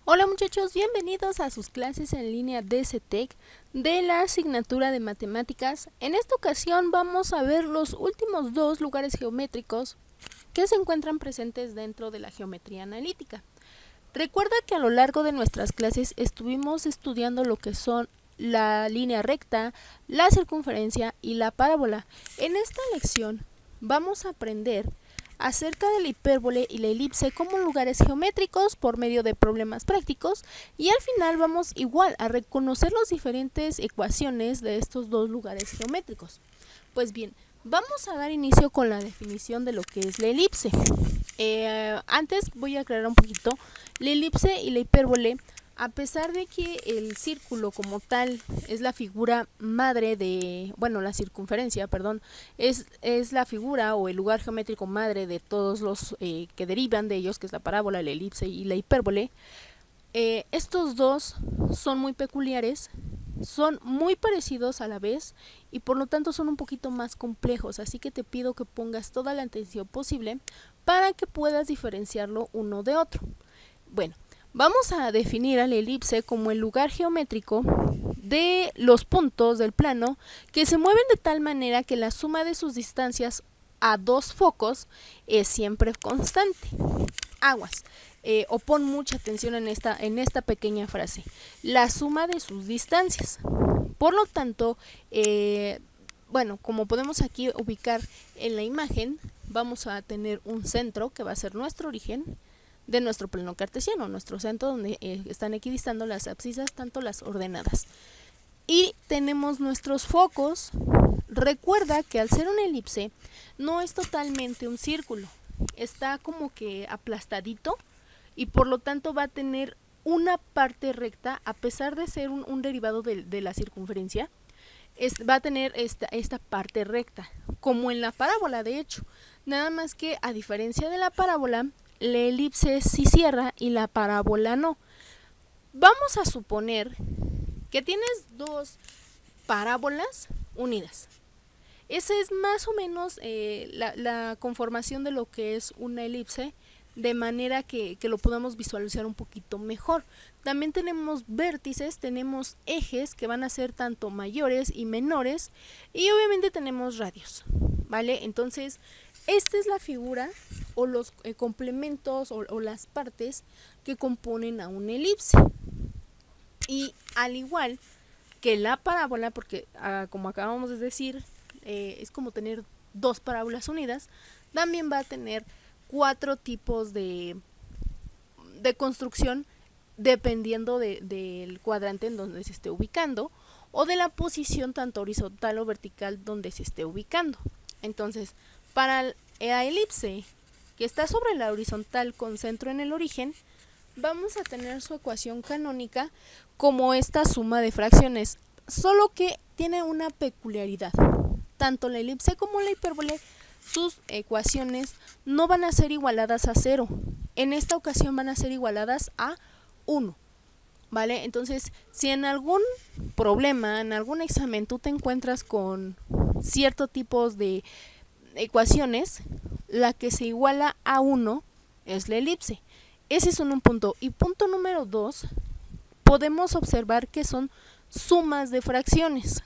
Hola muchachos, bienvenidos a sus clases en línea de CETEC de la asignatura de matemáticas. En esta ocasión vamos a ver los últimos dos lugares geométricos que se encuentran presentes dentro de la geometría analítica. Recuerda que a lo largo de nuestras clases estuvimos estudiando lo que son la línea recta, la circunferencia y la parábola. En esta lección vamos a aprender acerca de la hipérbole y la elipse como lugares geométricos por medio de problemas prácticos, y al final vamos igual a reconocer las diferentes ecuaciones de estos dos lugares geométricos. Pues bien, vamos a dar inicio con la definición de lo que es la elipse. Antes voy a aclarar un poquito. La elipse y la hipérbole, a pesar de que el círculo como tal es la figura madre de, bueno, la circunferencia, perdón, es la figura o el lugar geométrico madre de todos los que derivan de ellos, que es la parábola, la elipse y la hipérbole, estos dos son muy peculiares, son muy parecidos a la vez y por lo tanto son un poquito más complejos, así que te pido que pongas toda la atención posible para que puedas diferenciarlo uno de otro. Bueno, vamos a definir a la elipse como el lugar geométrico de los puntos del plano que se mueven de tal manera que la suma de sus distancias a dos focos es siempre constante. Aguas. O pon mucha atención en esta pequeña frase. La suma de sus distancias. Por lo tanto, bueno, como podemos aquí ubicar en la imagen, vamos a tener un centro que va a ser nuestro origen de nuestro plano cartesiano, nuestro centro donde están equidistando las abscisas, tanto las ordenadas. Y tenemos nuestros focos. Recuerda que al ser una elipse no es totalmente un círculo, está como que aplastadito y por lo tanto va a tener una parte recta, a pesar de ser un derivado de la circunferencia, va a tener esta parte recta, como en la parábola de hecho, nada más que a diferencia de la parábola, la elipse sí cierra y la parábola no. Vamos a suponer que tienes dos parábolas unidas. Esa es más o menos la conformación de lo que es una elipse, de manera que lo podamos visualizar un poquito mejor. También tenemos vértices, tenemos ejes que van a ser tanto mayores y menores, y obviamente tenemos radios, ¿vale? Entonces, esta es la figura o los complementos o las partes que componen a una elipse. Y al igual que la parábola, porque como acabamos de decir, es como tener dos parábolas unidas, también va a tener cuatro tipos de construcción dependiendo del cuadrante en donde se esté ubicando o de la posición tanto horizontal o vertical donde se esté ubicando. Entonces, para la elipse que está sobre la horizontal con centro en el origen, vamos a tener su ecuación canónica como esta suma de fracciones, solo que tiene una peculiaridad. Tanto la elipse como la hipérbole, sus ecuaciones no van a ser igualadas a 0. En esta ocasión van a ser igualadas a 1. ¿Vale? Entonces, si en algún problema, en algún examen, tú te encuentras con ciertos tipos de ecuaciones, la que se iguala a 1 es la elipse. Ese es un punto. Y punto número 2, podemos observar que son sumas de fracciones.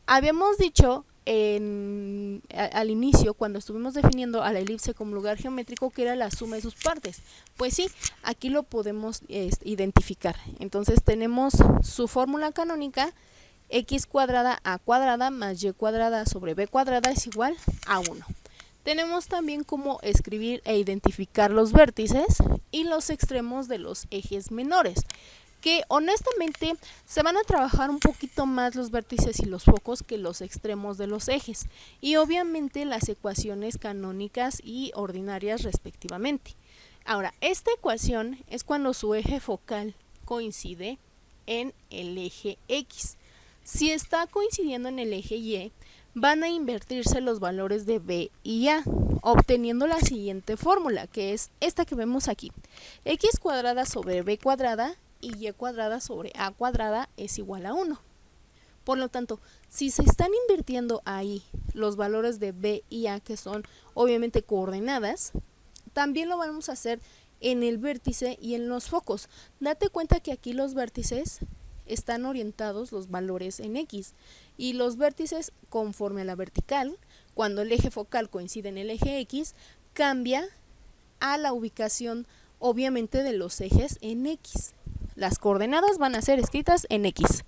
Habíamos dicho al inicio, cuando estuvimos definiendo a la elipse como lugar geométrico, que era la suma de sus partes. Pues sí, aquí lo podemos identificar. Entonces tenemos su fórmula canónica: x cuadrada a cuadrada más y cuadrada sobre b cuadrada es igual a 1. Tenemos también cómo escribir e identificar los vértices y los extremos de los ejes menores, que honestamente se van a trabajar un poquito más los vértices y los focos que los extremos de los ejes, y obviamente las ecuaciones canónicas y ordinarias respectivamente. Ahora, esta ecuación es cuando su eje focal coincide en el eje X. Si está coincidiendo en el eje Y, van a invertirse los valores de B y A, obteniendo la siguiente fórmula, que es esta que vemos aquí: x cuadrada sobre b cuadrada y y cuadrada sobre a cuadrada es igual a 1. Por lo tanto, si se están invirtiendo ahí los valores de b y a, que son obviamente coordenadas, también lo vamos a hacer en el vértice y en los focos. Date cuenta que aquí los vértices están orientados los valores en X y los vértices conforme a la vertical, cuando el eje focal coincide en el eje X, cambia a la ubicación obviamente de los ejes en X. Las coordenadas van a ser escritas en X.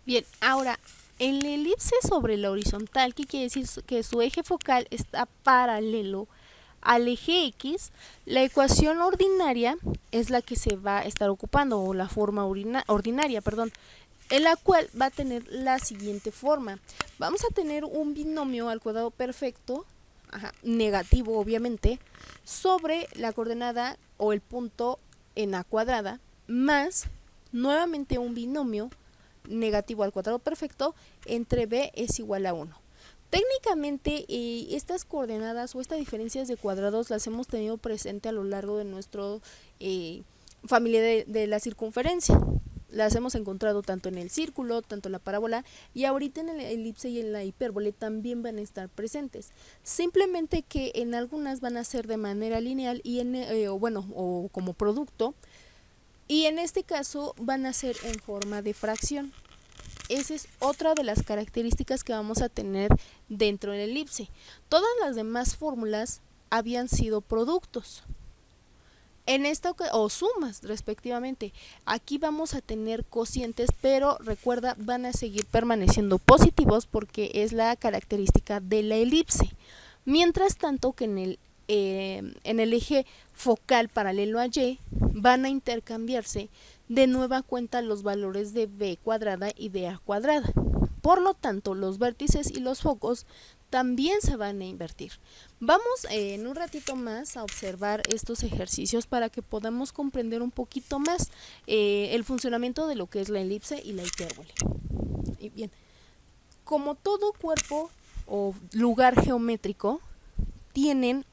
Bien, ahora el elipse sobre la horizontal, ¿qué quiere decir? Que su eje focal está paralelo al eje X. La ecuación ordinaria es la que se va a estar ocupando, o la forma ordinaria, en la cual va a tener la siguiente forma. Vamos a tener un binomio al cuadrado perfecto, negativo obviamente, sobre la coordenada o el punto en a cuadrada, más nuevamente un binomio negativo al cuadrado perfecto entre b es igual a 1. Técnicamente estas coordenadas o estas diferencias de cuadrados las hemos tenido presente a lo largo de nuestra familia de la circunferencia. Las hemos encontrado tanto en el círculo, tanto en la parábola, y ahorita en el elipse y en la hipérbole también van a estar presentes. Simplemente que en algunas van a ser de manera lineal y o como producto, y en este caso van a ser en forma de fracción. Esa es otra de las características que vamos a tener dentro del elipse. Todas las demás fórmulas habían sido productos. En esta o sumas respectivamente. Aquí vamos a tener cocientes, pero recuerda, van a seguir permaneciendo positivos porque es la característica de la elipse. Mientras tanto que en el eje focal paralelo a Y van a intercambiarse de nueva cuenta los valores de b cuadrada y de a cuadrada. Por lo tanto, los vértices y los focos también se van a invertir. Vamos en un ratito más a observar estos ejercicios para que podamos comprender un poquito más el funcionamiento de lo que es la elipse y la hipérbole. Y bien, como todo cuerpo o lugar geométrico, tienen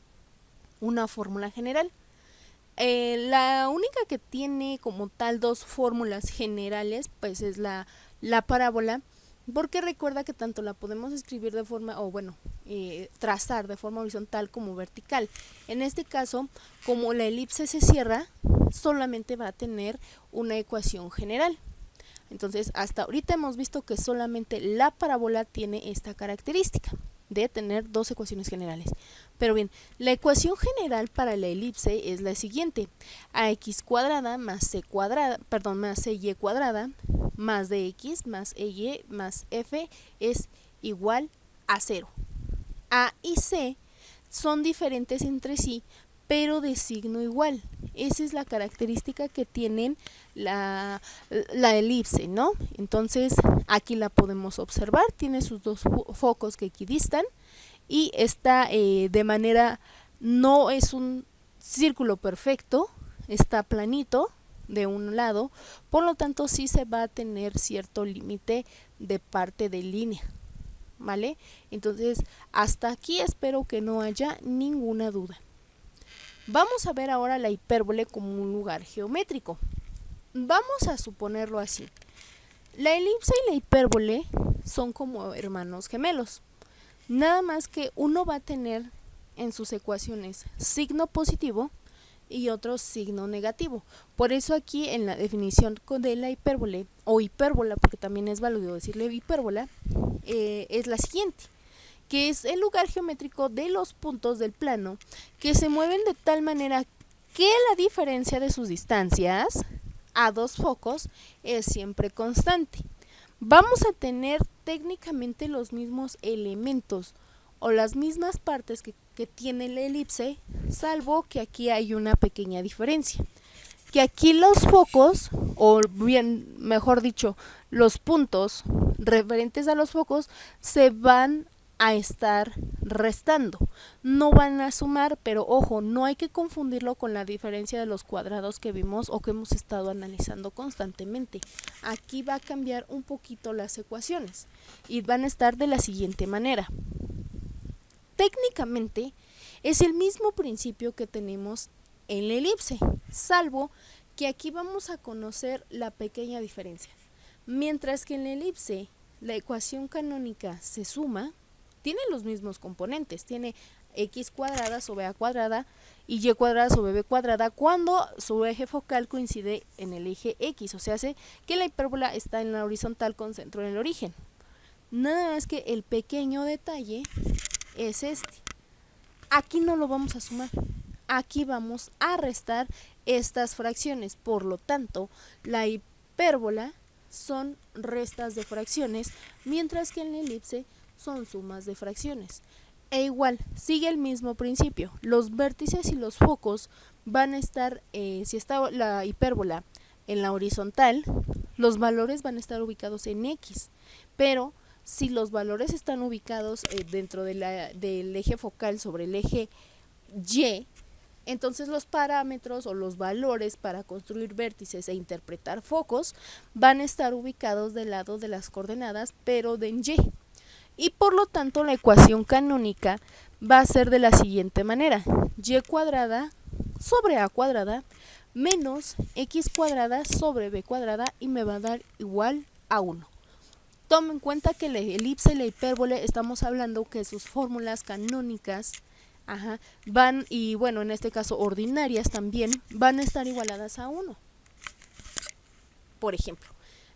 una fórmula general. La única que tiene como tal dos fórmulas generales pues es la parábola, porque recuerda que tanto la podemos escribir de forma, trazar de forma horizontal como vertical. En este caso, como la elipse se cierra, solamente va a tener una ecuación general. Entonces, hasta ahorita hemos visto que solamente la parábola tiene esta característica de tener dos ecuaciones generales. Pero bien, la ecuación general para la elipse es la siguiente: ax cuadrada más c cuadrada, más cy cuadrada más dx más ey más f es igual a 0. A y c son diferentes entre sí, pero de signo igual. Esa es la característica que tienen la elipse, ¿no? Entonces, aquí la podemos observar, tiene sus dos focos que equidistan y está de manera, no es un círculo perfecto, está planito de un lado, por lo tanto sí se va a tener cierto límite de parte de línea, ¿vale? Entonces, hasta aquí espero que no haya ninguna duda. Vamos a ver ahora la hipérbole como un lugar geométrico. Vamos a suponerlo así. La elipse y la hipérbole son como hermanos gemelos. Nada más que uno va a tener en sus ecuaciones signo positivo y otro signo negativo. Por eso aquí en la definición de la hipérbole o hipérbola, porque también es válido decirle hipérbola, es la siguiente, que es el lugar geométrico de los puntos del plano que se mueven de tal manera que la diferencia de sus distancias a dos focos es siempre constante. Vamos a tener técnicamente los mismos elementos o las mismas partes que tiene la elipse, salvo que aquí hay una pequeña diferencia, que aquí los focos, o bien mejor dicho, los puntos referentes a los focos se van a estar restando, no van a sumar, pero ojo, no hay que confundirlo con la diferencia de los cuadrados que vimos o que hemos estado analizando constantemente. Aquí va a cambiar un poquito las ecuaciones y van a estar de la siguiente manera. Técnicamente es el mismo principio que tenemos en la elipse, salvo que aquí vamos a conocer la pequeña diferencia. Mientras que en la elipse la ecuación canónica se suma, tiene los mismos componentes, tiene x cuadrada sobre a cuadrada y y cuadrada sobre b cuadrada cuando su eje focal coincide en el eje x, o sea, hace que la hipérbola está en la horizontal con centro en el origen. Nada más que el pequeño detalle es este. Aquí no lo vamos a sumar, aquí vamos a restar estas fracciones, por lo tanto, la hipérbola son restas de fracciones, mientras que en la elipse son sumas de fracciones. E igual, sigue el mismo principio, los vértices y los focos van a estar, si está la hipérbola en la horizontal, los valores van a estar ubicados en x, pero si los valores están ubicados dentro de del eje focal sobre el eje y, entonces los parámetros o los valores para construir vértices e interpretar focos van a estar ubicados del lado de las coordenadas, pero de en y. Y por lo tanto la ecuación canónica va a ser de la siguiente manera: y cuadrada sobre a cuadrada menos x cuadrada sobre b cuadrada, y me va a dar igual a 1. Toma en cuenta que la elipse y la hipérbole estamos hablando que sus fórmulas canónicas van, y bueno, en este caso ordinarias también, van a estar igualadas a 1. Por ejemplo,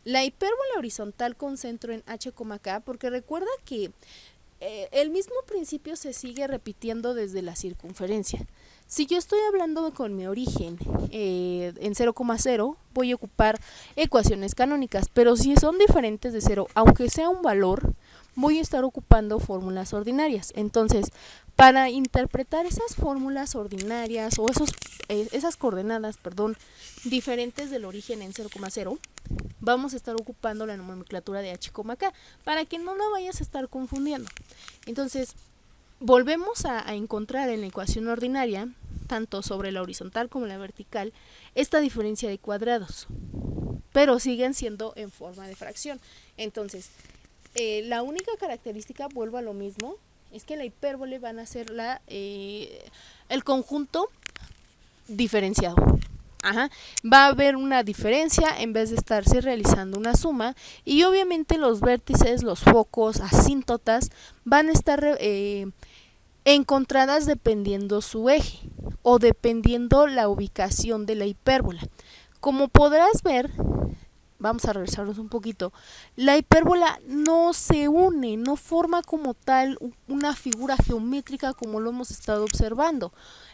la hipérbola horizontal con centro en h, k, porque recuerda que el mismo principio se sigue repitiendo desde la circunferencia. Si yo estoy hablando con mi origen en 0,0, voy a ocupar ecuaciones canónicas, pero si son diferentes de 0, aunque sea un valor, voy a estar ocupando fórmulas ordinarias. Entonces, para interpretar esas fórmulas ordinarias o esas coordenadas, diferentes del origen en 0,0, vamos a estar ocupando la nomenclatura de h, k, para que no la vayas a estar confundiendo. Entonces, volvemos a encontrar en la ecuación ordinaria, tanto sobre la horizontal como la vertical, esta diferencia de cuadrados, pero siguen siendo en forma de fracción. Entonces, la única característica, vuelvo a lo mismo, es que la hipérbole van a ser el conjunto diferenciado. Va a haber una diferencia en vez de estarse realizando una suma, y obviamente los vértices, los focos, asíntotas van a estar encontradas dependiendo su eje o dependiendo la ubicación de la hipérbola. Como podrás ver, vamos a regresarnos un poquito, la hipérbola no se une, no forma como tal una figura geométrica como lo hemos estado observando.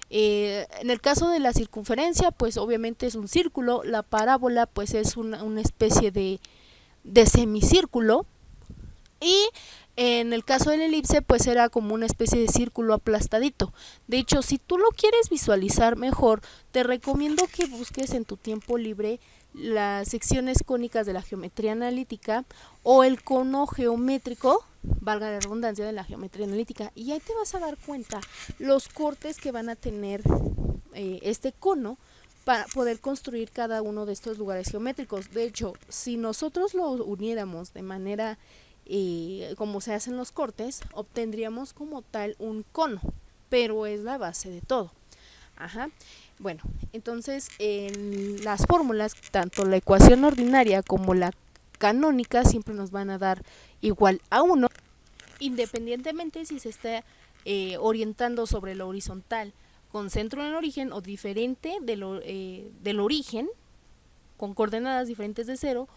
En el caso de la circunferencia, pues obviamente es un círculo, la parábola pues es una especie de semicírculo, y en el caso de la elipse pues era como una especie de círculo aplastadito. De hecho, si tú lo quieres visualizar mejor, te recomiendo que busques en tu tiempo libre las secciones cónicas de la geometría analítica o el cono geométrico, valga la redundancia, de la geometría analítica, y ahí te vas a dar cuenta los cortes que van a tener este cono para poder construir cada uno de estos lugares geométricos. De hecho, si nosotros lo uniéramos de manera como se hacen los cortes, obtendríamos como tal un cono, pero es la base de todo. Bueno, entonces en las fórmulas, tanto la ecuación ordinaria como la canónica siempre nos van a dar igual a 1, independientemente si se está orientando sobre lo horizontal con centro en el origen o diferente del origen, con coordenadas diferentes de 0,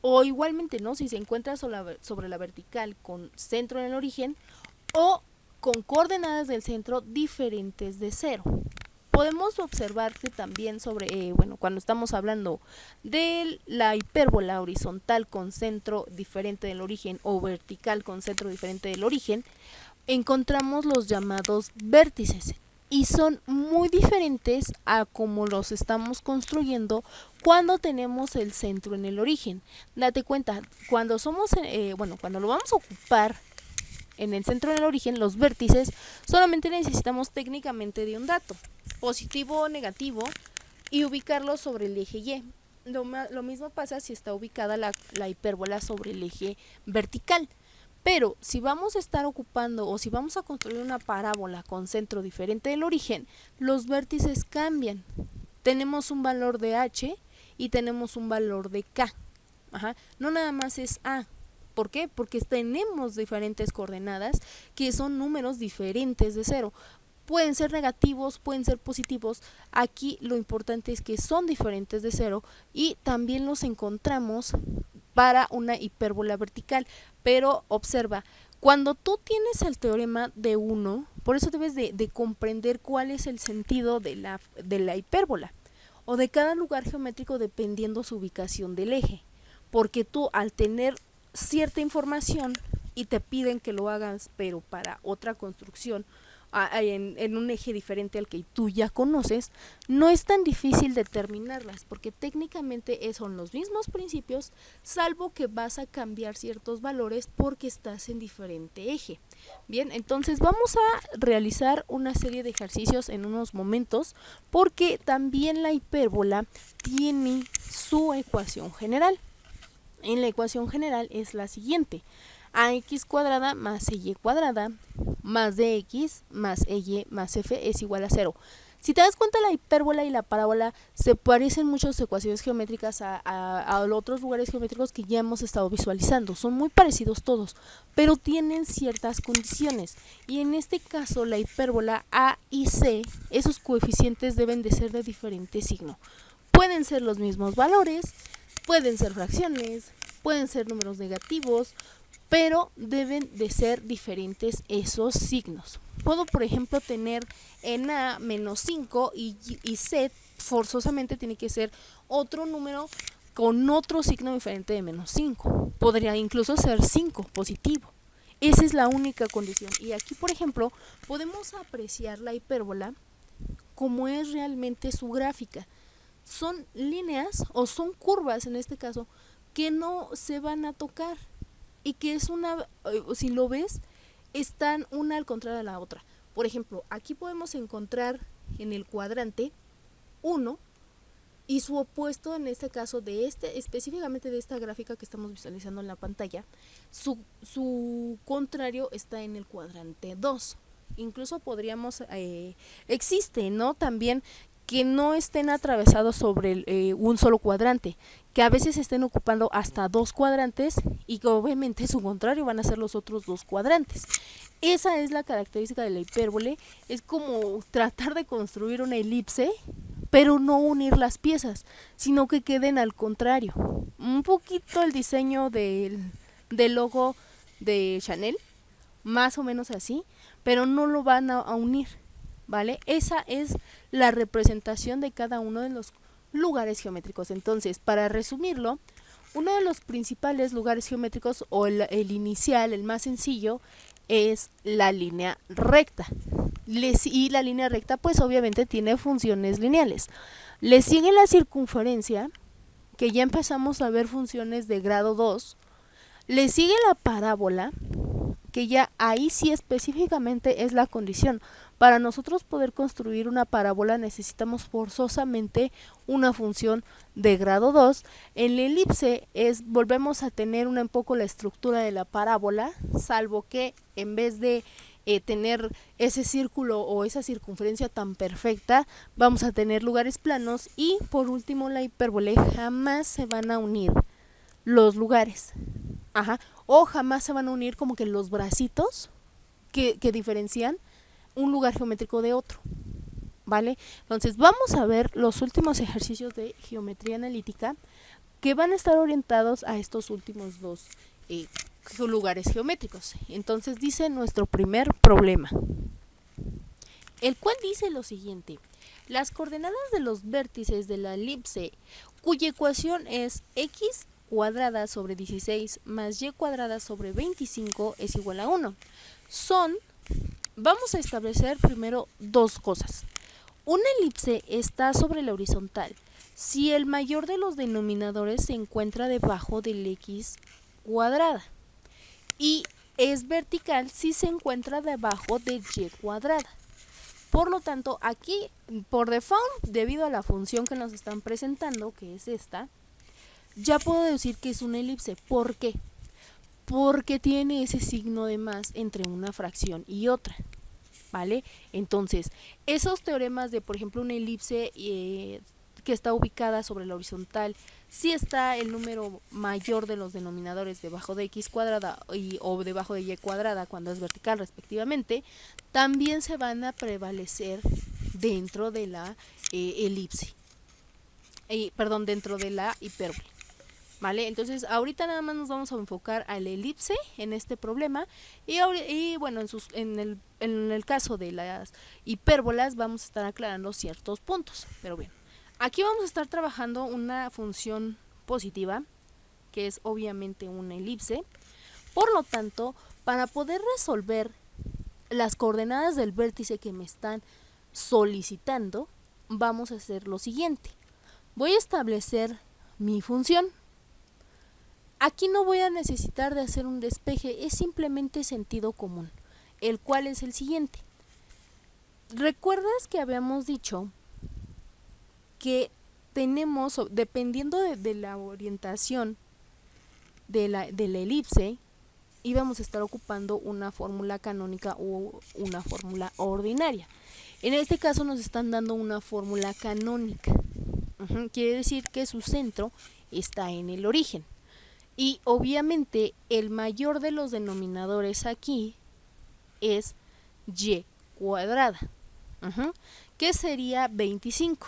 o igualmente, ¿no?, si se encuentra sobre la vertical con centro en el origen o con coordenadas del centro diferentes de 0. Podemos observar que también cuando estamos hablando de la hipérbola horizontal con centro diferente del origen o vertical con centro diferente del origen, encontramos los llamados vértices, y son muy diferentes a como los estamos construyendo cuando tenemos el centro en el origen. Date cuenta, cuando lo vamos a ocupar en el centro del origen, los vértices, solamente necesitamos técnicamente de un dato, positivo o negativo, y ubicarlo sobre el eje Y. Lo mismo pasa si está ubicada la hipérbola sobre el eje vertical. Pero si vamos a estar ocupando o si vamos a construir una parábola con centro diferente del origen, los vértices cambian. Tenemos un valor de h y tenemos un valor de k. No nada más es a, ¿Por qué? Porque tenemos diferentes coordenadas que son números diferentes de cero. Pueden ser negativos, pueden ser positivos. Aquí lo importante es que son diferentes de cero y también los encontramos para una hipérbola vertical. Pero observa, cuando tú tienes el teorema de 1, por eso debes de comprender cuál es el sentido de la hipérbola o de cada lugar geométrico dependiendo su ubicación del eje. Porque tú, al tener cierta información y te piden que lo hagas pero para otra construcción en un eje diferente al que tú ya conoces, no es tan difícil determinarlas porque técnicamente son los mismos principios, salvo que vas a cambiar ciertos valores porque estás en diferente eje. Bien, entonces vamos a realizar una serie de ejercicios en unos momentos porque también la hipérbola tiene su ecuación general. En la ecuación general es la siguiente: ax cuadrada más y cuadrada más dx más y más f es igual a 0. Si te das cuenta, la hipérbola y la parábola se parecen mucho a ecuaciones geométricas a otros lugares geométricos que ya hemos estado visualizando. Son muy parecidos todos, pero tienen ciertas condiciones. Y en este caso, la hipérbola a y c, esos coeficientes deben de ser de diferente signo. Pueden ser los mismos valores, pueden ser fracciones, pueden ser números negativos, pero deben de ser diferentes esos signos. Puedo, por ejemplo, tener en A menos 5 y C forzosamente tiene que ser otro número con otro signo diferente de menos 5. Podría incluso ser 5 positivo. Esa es la única condición. Y aquí, por ejemplo, podemos apreciar la hipérbola como es realmente su gráfica. Son líneas o son curvas en este caso que no se van a tocar y que es una, si lo ves, están una al contrario de la otra. Por ejemplo, aquí podemos encontrar en el cuadrante 1 y su opuesto, en este caso específicamente de esta gráfica que estamos visualizando en la pantalla, su contrario está en el cuadrante 2. Incluso podríamos, existe, ¿no? También que no estén atravesados sobre un solo cuadrante, que a veces estén ocupando hasta 2 cuadrantes y que obviamente su contrario van a ser los otros 2 cuadrantes. Esa es la característica de la hipérbole, es como tratar de construir una elipse, pero no unir las piezas, sino que queden al contrario. Un poquito el diseño del logo de Chanel, más o menos así, pero no lo van a unir, ¿vale? Esa es la representación de cada uno de los lugares geométricos. Entonces, para resumirlo, uno de los principales lugares geométricos o el inicial, el más sencillo, es la línea recta. Y la línea recta pues obviamente tiene funciones lineales. Le sigue la circunferencia, que ya empezamos a ver funciones de grado 2. Le sigue la parábola, que ya ahí sí específicamente es la condición. Para nosotros poder construir una parábola necesitamos forzosamente una función de grado 2. En la elipse volvemos a tener un poco la estructura de la parábola, salvo que en vez de tener ese círculo o esa circunferencia tan perfecta, vamos a tener lugares planos. Y por último, la hipérbole, jamás se van a unir los lugares. O jamás se van a unir como que los bracitos que diferencian un lugar geométrico de otro, ¿vale? Entonces vamos a ver los últimos ejercicios de geometría analítica que van a estar orientados a estos últimos dos lugares geométricos. Entonces dice nuestro primer problema, el cual dice lo siguiente: las coordenadas de los vértices de la elipse, cuya ecuación es x cuadrada sobre 16 más y cuadrada sobre 25 es igual a 1. Vamos a establecer primero dos cosas. Una elipse está sobre la horizontal si el mayor de los denominadores se encuentra debajo del x cuadrada, y es vertical si se encuentra debajo de y cuadrada. Por lo tanto, aquí por default, debido a la función que nos están presentando, que es esta, ya puedo decir que es una elipse. ¿Por qué? Porque tiene ese signo de más entre una fracción y otra, ¿vale? Entonces, esos teoremas de, por ejemplo, una elipse que está ubicada sobre la horizontal, si está el número mayor de los denominadores debajo de x cuadrada o debajo de y cuadrada cuando es vertical respectivamente, también se van a prevalecer dentro de la elipse, dentro de la hipérbole. ¿Vale? Entonces ahorita nada más nos vamos a enfocar al elipse en este problema y bueno, en el caso de las hipérbolas vamos a estar aclarando ciertos puntos. Pero bien, aquí vamos a estar trabajando una función positiva, que es obviamente una elipse. Por lo tanto, para poder resolver las coordenadas del vértice que me están solicitando, vamos a hacer lo siguiente. Voy a establecer mi función. Aquí no voy a necesitar de hacer un despeje, es simplemente sentido común, el cual es el siguiente. ¿Recuerdas que habíamos dicho que tenemos, dependiendo de la orientación de la elipse, íbamos a estar ocupando una fórmula canónica o una fórmula ordinaria? En este caso nos están dando una fórmula canónica. Quiere decir que su centro está en el origen. Y obviamente el mayor de los denominadores aquí es y cuadrada, que sería 25.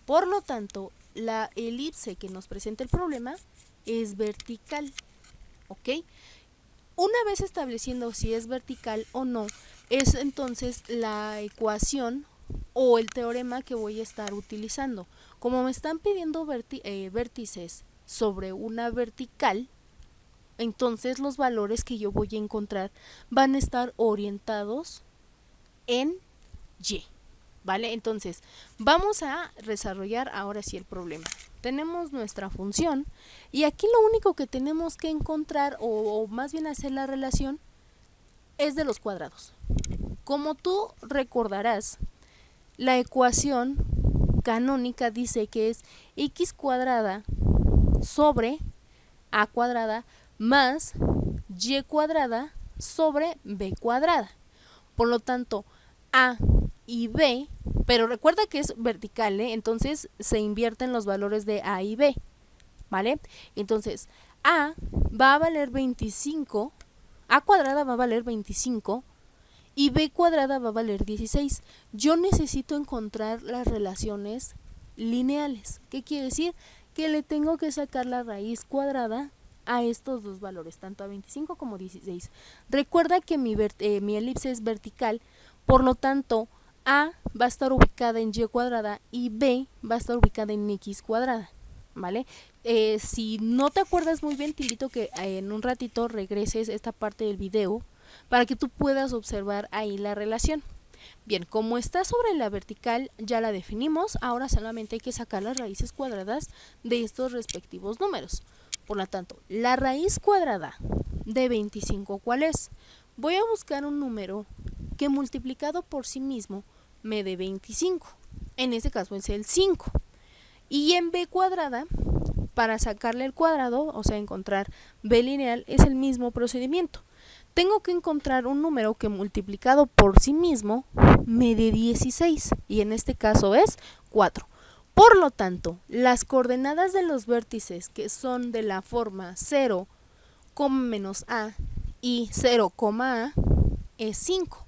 Por lo tanto, la elipse que nos presenta el problema es vertical. ¿Ok? Una vez estableciendo si es vertical o no, es entonces la ecuación o el teorema que voy a estar utilizando. Como me están pidiendo vértices sobre una vertical, entonces los valores que yo voy a encontrar van a estar orientados en y, ¿vale? Entonces vamos a desarrollar ahora sí el problema. Tenemos nuestra función y aquí lo único que tenemos que encontrar o más bien hacer la relación es de los cuadrados. Como tú recordarás, la ecuación canónica dice que es x cuadrada sobre a cuadrada más y cuadrada sobre b cuadrada. Por lo tanto, a y b, pero recuerda que es vertical, entonces se invierten los valores de a y b, ¿vale? Entonces, a va a valer 25, a cuadrada va a valer 25 y b cuadrada va a valer 16. Yo necesito encontrar las relaciones lineales. ¿Qué quiere decir? Que le tengo que sacar la raíz cuadrada a estos dos valores, tanto a 25 como 16. Recuerda que mi elipse es vertical, por lo tanto, a va a estar ubicada en y cuadrada y b va a estar ubicada en x cuadrada, ¿vale? Si no te acuerdas muy bien, te invito a que en un ratito regreses esta parte del video para que tú puedas observar ahí la relación. Bien, como está sobre la vertical ya la definimos, ahora solamente hay que sacar las raíces cuadradas de estos respectivos números. Por lo tanto, la raíz cuadrada de 25, ¿cuál es? Voy a buscar un número que multiplicado por sí mismo me dé 25. En este caso es el 5. Y en b cuadrada, para sacarle el cuadrado, o sea, encontrar b lineal, es el mismo procedimiento. Tengo que encontrar un número que multiplicado por sí mismo me dé 16 y en este caso es 4. Por lo tanto, las coordenadas de los vértices que son de la forma 0, menos a y 0, a es 5.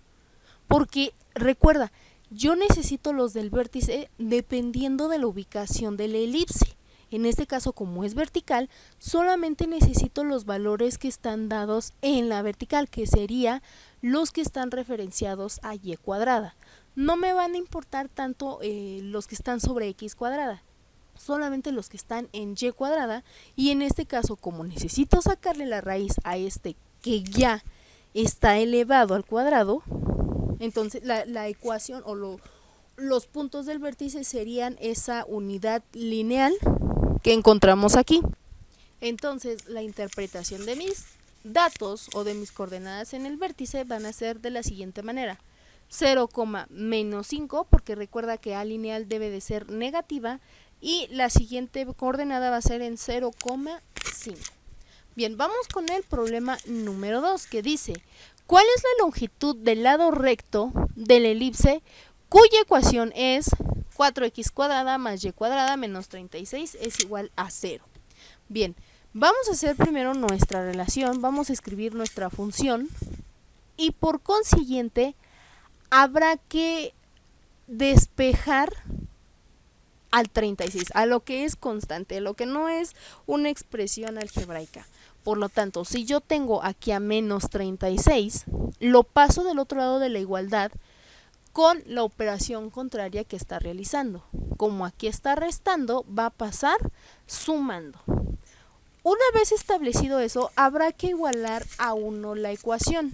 Porque recuerda, yo necesito los del vértice dependiendo de la ubicación de la elipse. En este caso, como es vertical, solamente necesito los valores que están dados en la vertical, que sería los que están referenciados a y cuadrada. No me van a importar tanto los que están sobre x cuadrada, solamente los que están en y cuadrada. Y en este caso, como necesito sacarle la raíz a este que ya está elevado al cuadrado, entonces la ecuación o los puntos del vértice serían esa unidad lineal que encontramos aquí. Entonces la interpretación de mis datos o de mis coordenadas en el vértice van a ser de la siguiente manera: 0, menos 5, porque recuerda que a lineal debe de ser negativa, y la siguiente coordenada va a ser en 0,5. Bien, vamos con el problema número 2, que dice: ¿cuál es la longitud del lado recto de la elipse cuya ecuación es 4x cuadrada más y cuadrada menos 36 es igual a 0. Bien, vamos a hacer primero nuestra relación, vamos a escribir nuestra función y por consiguiente habrá que despejar al 36, a lo que es constante, a lo que no es una expresión algebraica. Por lo tanto, si yo tengo aquí a menos 36, lo paso del otro lado de la igualdad con la operación contraria que está realizando. Como aquí está restando, va a pasar sumando. Una vez establecido eso, habrá que igualar a 1 la ecuación.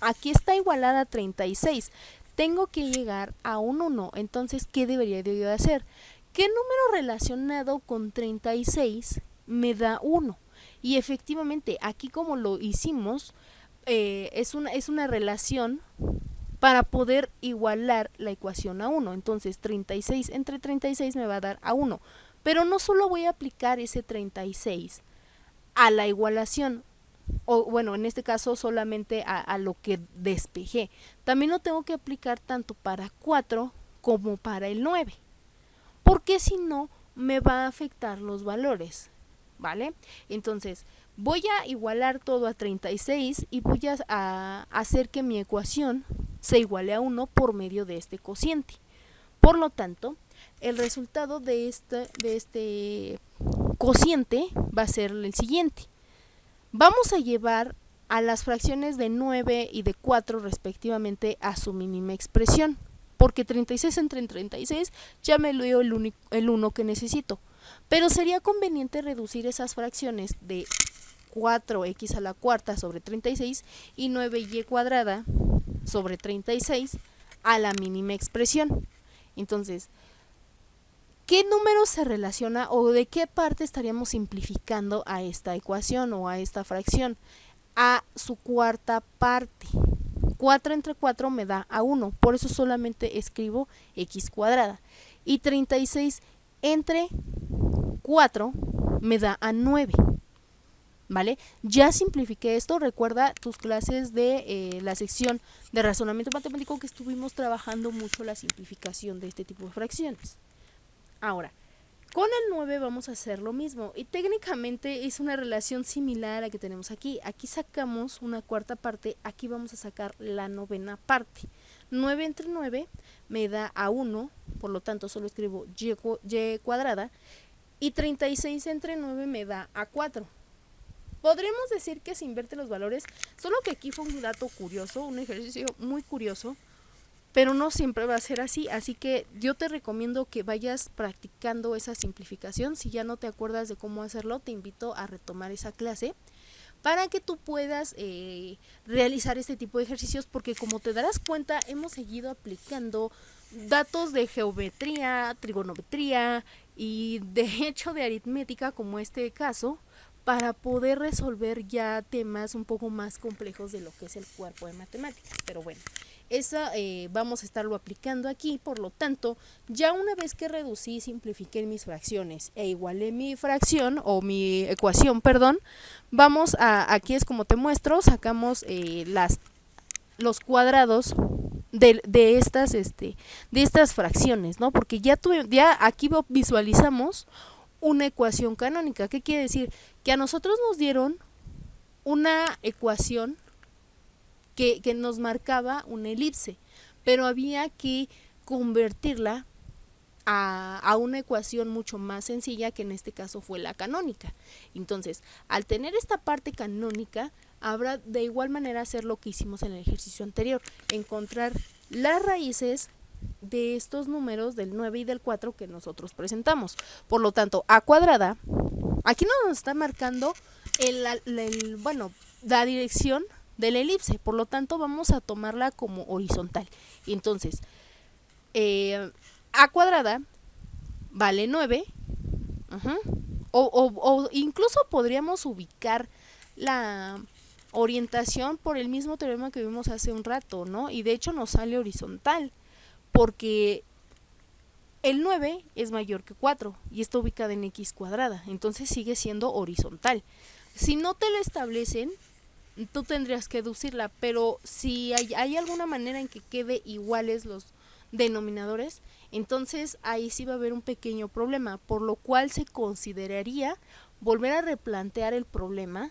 Aquí está igualada a 36. Tengo que llegar a un 1. Entonces, ¿qué debería de yo hacer? ¿Qué número relacionado con 36 me da 1? Y efectivamente, aquí como lo hicimos, es una relación para poder igualar la ecuación a 1. Entonces, 36 entre 36 me va a dar a 1. Pero no solo voy a aplicar ese 36 a la igualación, o bueno, en este caso solamente a lo que despejé. También lo tengo que aplicar tanto para 4 como para el 9. Porque si no, me va a afectar los valores, ¿vale? Entonces, voy a igualar todo a 36 y voy a hacer que mi ecuación se iguale a 1 por medio de este cociente. Por lo tanto, el resultado de este cociente va a ser el siguiente. Vamos a llevar a las fracciones de 9 y de 4 respectivamente a su mínima expresión, porque 36 entre 36 ya me dio el 1 que necesito. Pero sería conveniente reducir esas fracciones de 4x a la cuarta sobre 36 y 9y cuadrada sobre 36 a la mínima expresión. Entonces, ¿qué número se relaciona o de qué parte estaríamos simplificando a esta ecuación o a esta fracción? A su cuarta parte. 4 entre 4 me da a 1, por eso solamente escribo x cuadrada. Y 36 entre 4 me da a 9. ¿Vale? Ya simplifiqué esto. Recuerda tus clases de la sección de razonamiento matemático que estuvimos trabajando mucho la simplificación de este tipo de fracciones. Ahora, con el 9 vamos a hacer lo mismo y técnicamente es una relación similar a la que tenemos aquí. Aquí sacamos una cuarta parte, aquí vamos a sacar la novena parte. 9 entre 9 me da a 1, por lo tanto solo escribo y cuadrada, y 36 entre 9 me da a 4. Podríamos decir que se invierten los valores, solo que aquí fue un dato curioso, un ejercicio muy curioso, pero no siempre va a ser así, así que yo te recomiendo que vayas practicando esa simplificación. Si ya no te acuerdas de cómo hacerlo, te invito a retomar esa clase para que tú puedas realizar este tipo de ejercicios, porque como te darás cuenta, hemos seguido aplicando datos de geometría, trigonometría y de hecho de aritmética, como este caso, para poder resolver ya temas un poco más complejos de lo que es el cuerpo de matemáticas. Pero bueno, esa vamos a estarlo aplicando aquí. Por lo tanto, ya una vez que reducí, simplifiqué mis fracciones e igualé mi fracción o mi ecuación, perdón, vamos a, aquí es como te muestro, sacamos los cuadrados de estas fracciones, ¿no? Porque ya aquí visualizamos una ecuación canónica. ¿Qué quiere decir? Que a nosotros nos dieron una ecuación que nos marcaba una elipse, pero había que convertirla a una ecuación mucho más sencilla, que en este caso fue la canónica. Entonces, al tener esta parte canónica, habrá de igual manera hacer lo que hicimos en el ejercicio anterior, encontrar las raíces de estos números del 9 y del 4 que nosotros presentamos. Por lo tanto, a cuadrada, aquí nos está marcando la dirección de la elipse, por lo tanto vamos a tomarla como horizontal. Entonces, a cuadrada vale 9, o incluso podríamos ubicar la orientación por el mismo teorema que vimos hace un rato, ¿no? Y de hecho nos sale horizontal, porque el 9 es mayor que 4 y está ubicada en x cuadrada, entonces sigue siendo horizontal. Si no te lo establecen, tú tendrías que deducirla, pero si hay alguna manera en que quede iguales denominadores, entonces ahí sí va a haber un pequeño problema, por lo cual se consideraría volver a replantear el problema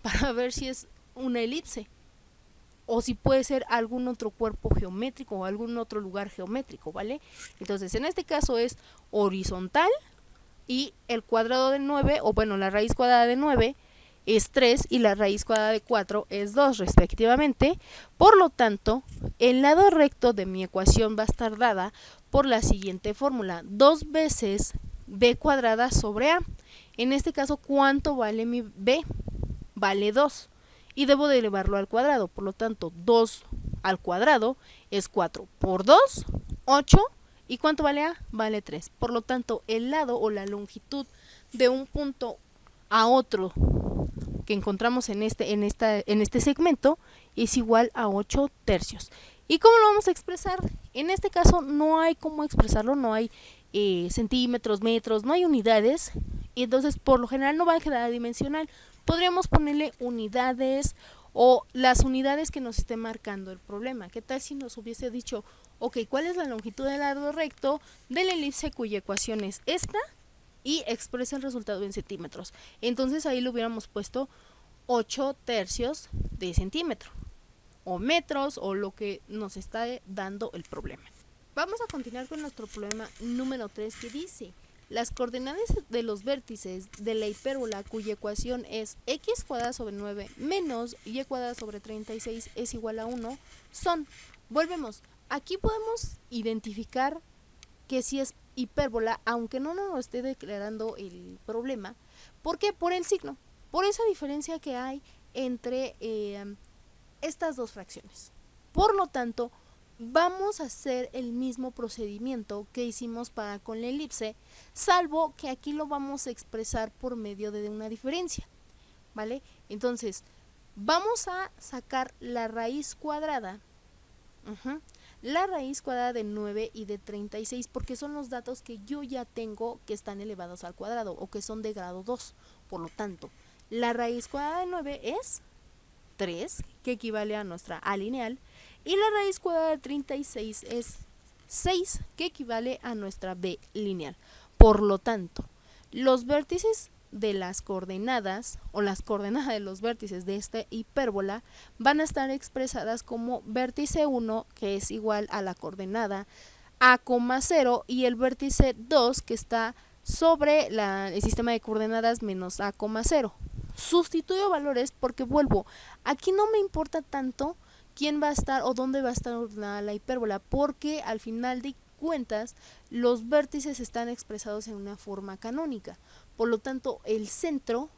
para ver si es una elipse o si puede ser algún otro cuerpo geométrico o algún otro lugar geométrico, ¿vale? Entonces en este caso es horizontal y el cuadrado de 9, o bueno, la raíz cuadrada de 9 es 3 y la raíz cuadrada de 4 es 2 respectivamente. Por lo tanto, el lado recto de mi ecuación va a estar dada por la siguiente fórmula: 2 veces b cuadrada sobre a. En este caso, ¿cuánto vale mi b? Vale 2 y debo de elevarlo al cuadrado. Por lo tanto, 2 al cuadrado es 4 por 2, 8. ¿Y cuánto vale a? Vale 3. Por lo tanto, el lado o la longitud de un punto a otro que encontramos en este segmento es igual a 8 tercios. ¿Y cómo lo vamos a expresar? En este caso no hay cómo expresarlo, no hay centímetros, metros, no hay unidades, y entonces por lo general no va a quedar dimensional. Podríamos ponerle unidades o las unidades que nos esté marcando el problema. ¿Qué tal si nos hubiese dicho, ok, ¿cuál es la longitud del lado recto de la elipse cuya ecuación es esta? Y expresa el resultado en centímetros. Entonces ahí le hubiéramos puesto 8 tercios de centímetro, o metros, o lo que nos está dando el problema. Vamos a continuar con nuestro problema número 3, que dice: las coordenadas de los vértices de la hipérbola cuya ecuación es x cuadrada sobre 9 menos y cuadrada sobre 36 es igual a 1 son. Volvemos, aquí podemos identificar que si es hipérbola, aunque no nos lo esté declarando el problema. ¿Por qué? Por el signo, por esa diferencia que hay entre estas dos fracciones. Por lo tanto, vamos a hacer el mismo procedimiento que hicimos para con la elipse, salvo que aquí lo vamos a expresar por medio de una diferencia, ¿vale? Entonces, vamos a sacar la raíz cuadrada, la raíz cuadrada de 9 y de 36, porque son los datos que yo ya tengo que están elevados al cuadrado o que son de grado 2. Por lo tanto, la raíz cuadrada de 9 es 3, que equivale a nuestra a lineal, y la raíz cuadrada de 36 es 6, que equivale a nuestra b lineal. Por lo tanto, los vértices de las coordenadas o las coordenadas de los vértices de esta hipérbola van a estar expresadas como vértice 1, que es igual a la coordenada a,0, y el vértice 2, que está sobre el sistema de coordenadas menos a,0. Sustituyo valores porque vuelvo, aquí no me importa tanto quién va a estar o dónde va a estar ordenada la hipérbola, porque al final de cuentas los vértices están expresados en una forma canónica. Por lo tanto, el centro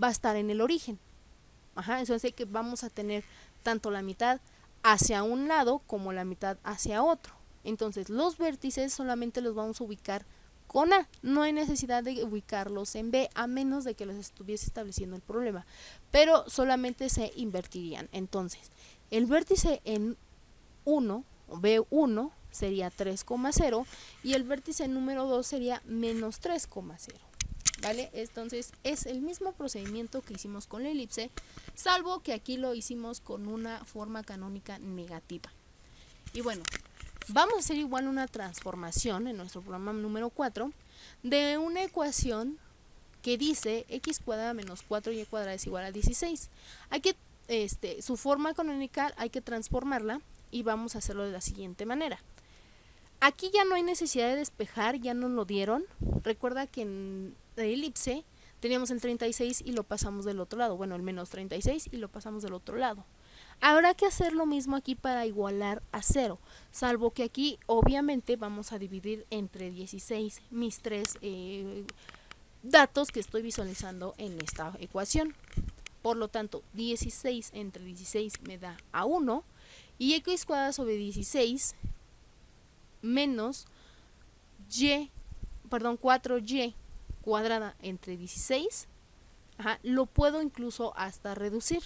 va a estar en el origen. Eso hace que vamos a tener tanto la mitad hacia un lado como la mitad hacia otro. Entonces, los vértices solamente los vamos a ubicar con A. No hay necesidad de ubicarlos en B, a menos de que los estuviese estableciendo el problema. Pero solamente se invertirían. Entonces, el vértice en 1, o B1, sería 3,0 y el vértice número 2 sería menos 3,0. ¿Vale? Entonces es el mismo procedimiento que hicimos con la elipse, salvo que aquí lo hicimos con una forma canónica negativa. Y bueno, vamos a hacer igual una transformación en nuestro problema número 4 de una ecuación que dice x cuadrada menos 4y cuadrada es igual a 16. Hay que, su forma canónica hay que transformarla y vamos a hacerlo de la siguiente manera. Aquí ya no hay necesidad de despejar, ya nos lo dieron. Recuerda que en la elipse teníamos el 36 y lo pasamos del otro lado. Bueno, el menos 36 y lo pasamos del otro lado. Habrá que hacer lo mismo aquí para igualar a 0, salvo que aquí obviamente vamos a dividir entre 16 mis tres datos que estoy visualizando en esta ecuación. Por lo tanto, 16 entre 16 me da a 1 y x cuadrada sobre 16 menos 4y cuadrada entre 16, lo puedo incluso hasta reducir.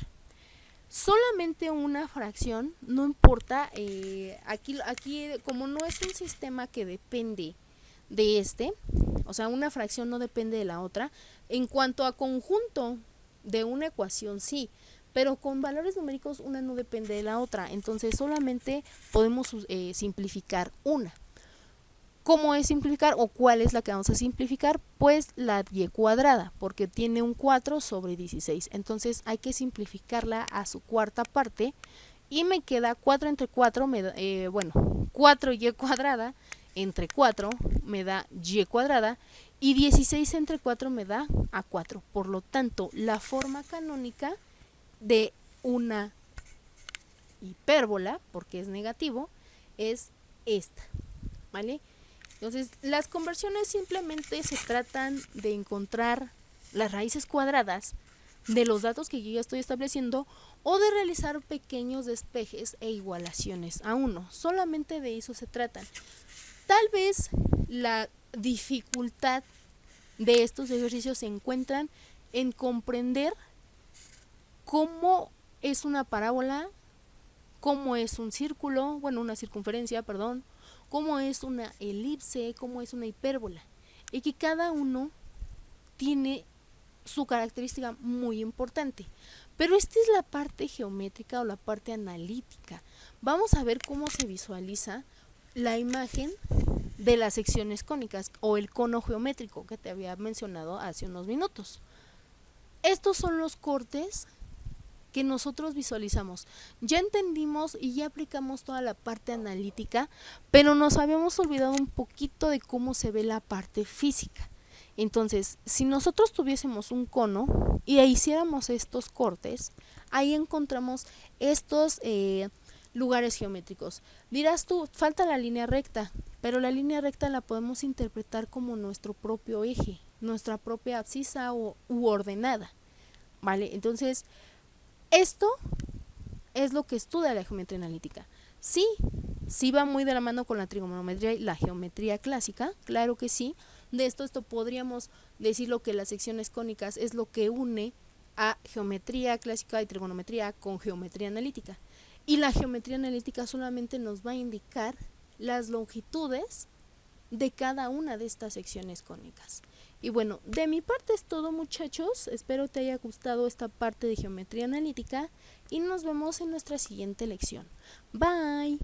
Solamente una fracción, no importa, aquí como no es un sistema que depende de o sea, una fracción no depende de la otra. En cuanto a conjunto de una ecuación sí, pero con valores numéricos una no depende de la otra, entonces solamente podemos simplificar una. ¿Cómo es simplificar o cuál es la que vamos a simplificar? Pues la y cuadrada, porque tiene un 4 sobre 16, entonces hay que simplificarla a su cuarta parte y me queda 4 entre 4, 4y cuadrada entre 4 me da y cuadrada y 16 entre 4 me da a4. Por lo tanto, la forma canónica de una hipérbola, porque es negativo, es esta, ¿vale? Entonces, las conversiones simplemente se tratan de encontrar las raíces cuadradas de los datos que yo ya estoy estableciendo o de realizar pequeños despejes e igualaciones a uno. Solamente de eso se tratan. Tal vez la dificultad de estos ejercicios se encuentran en comprender cómo es una parábola, cómo es un círculo, una circunferencia, perdón, cómo es una elipse, cómo es una hipérbola, y que cada uno tiene su característica muy importante. Pero esta es la parte geométrica o la parte analítica. Vamos a ver cómo se visualiza la imagen de las secciones cónicas o el cono geométrico que te había mencionado hace unos minutos. Estos son los cortes que nosotros visualizamos. Ya entendimos y ya aplicamos toda la parte analítica, pero nos habíamos olvidado un poquito de cómo se ve la parte física. Entonces, si nosotros tuviésemos un cono y hiciéramos estos cortes, ahí encontramos estos lugares geométricos. Dirás tú, falta la línea recta, pero la línea recta la podemos interpretar como nuestro propio eje, nuestra propia abscisa u ordenada, ¿vale? Entonces, esto es lo que estudia la geometría analítica. Sí va muy de la mano con la trigonometría y la geometría clásica, claro que sí. De esto podríamos decirlo que las secciones cónicas es lo que une a geometría clásica y trigonometría con geometría analítica. Y la geometría analítica solamente nos va a indicar las longitudes de cada una de estas secciones cónicas. Y bueno, de mi parte es todo, muchachos. Espero te haya gustado esta parte de geometría analítica y nos vemos en nuestra siguiente lección. Bye.